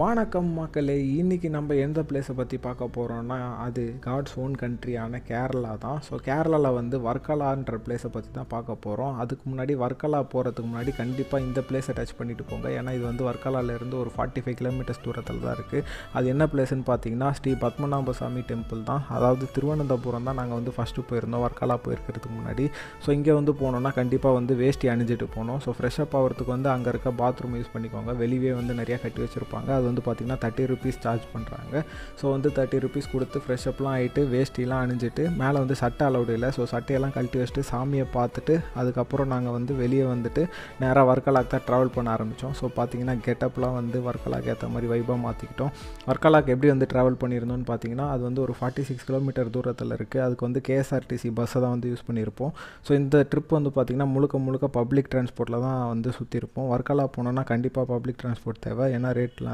வணக்கம் மக்களே, இன்றைக்கி நம்ம எந்த பிளேஸை பற்றி பார்க்க போகிறோம்னா அது காட்ஸ் ஓன் கண்ட்ரியான கேரளா தான். ஸோ கேரளாவில் வந்து வர்க்கலான்ற பிளேஸை பற்றி தான் பார்க்க போகிறோம். அதுக்கு முன்னாடி வர்க்கலா போகிறதுக்கு முன்னாடி கண்டிப்பாக இந்த பிளேஸை டச் பண்ணிட்டு போங்க. ஏன்னா இது வந்து வர்க்கலாலேருந்து ஒரு 45 கிலோமீட்டர்ஸ் தூரத்தில் தான் இருக்குது. அது என்ன பிளேஸ்ன்னு பார்த்தீங்கன்னா ஸ்ரீ பத்மநாப சாமி டெம்பிள் தான். அதாவது திருவனந்தபுரம் தான் நாங்கள் வந்து ஃபஸ்ட்டு போயிருந்தோம் வர்க்கலா போயிருக்கிறதுக்கு முன்னாடி. ஸோ இங்கே வந்து போனோன்னா கண்டிப்பாக வந்து வேஷ்டி அணிஞ்சிட்டு போனோம். ஸோ ஃப்ரெஷ்ஷப் ஆகிறதுக்கு வந்து அங்கே இருக்க பாத்ரூம் யூஸ் பண்ணிக்கோங்க. வெளியே வந்து நிறையா கட்டி வச்சுருப்பாங்க. அது வந்து பார்த்திங்கன்னா 30 rupees சார்ஜ் பண்ணுறாங்க. ஸோ வந்து 30 rupees கொடுத்து ஃப்ரெஷ்அப்லாம் ஆகிட்டு வேஷ்டிலாம் அணிஞ்சிட்டு மேலே வந்து சட்டை அலௌடு இல்லை. ஸோ சட்டையெல்லாம் கழட்டி வச்சுட்டு சாமியை பார்த்துட்டு அதுக்கப்புறம் நாங்கள் வந்து வெளியே வந்துட்டு நேராக வர்க்கலாக்கு தான் ட்ராவல் பண்ண ஆரம்பித்தோம். ஸோ பார்த்திங்கன்னா கெட்டப்லாம் வந்து வர்க்கலாக்கு ஏற்ற மாதிரி வைபாக மாற்றிக்கிட்டோம். வர்க்கலாக்கு எப்படி வந்து ட்ராவல் பண்ணியிருந்தோம்னு பார்த்தீங்கன்னா அது வந்து ஒரு 46 கிலோமீட்டர் தூரத்தில் இருக்குது. அதுக்கு வந்து KSRTC பஸ்ஸை தான் வந்து யூஸ் பண்ணியிருப்போம். ஸோ இந்த ட்ரிப் வந்து பார்த்திங்கன்னா முழுக்க பப்ளிக் டிரான்ஸ்போர்ட்டில் தான் வந்து சுற்றிருப்போம். வர்க்கலா போனோன்னா கண்டிப்பாக பப்ளிக் டிரான்ஸ்போர்ட் தேவை. ஏன்னா ரேட்லாம்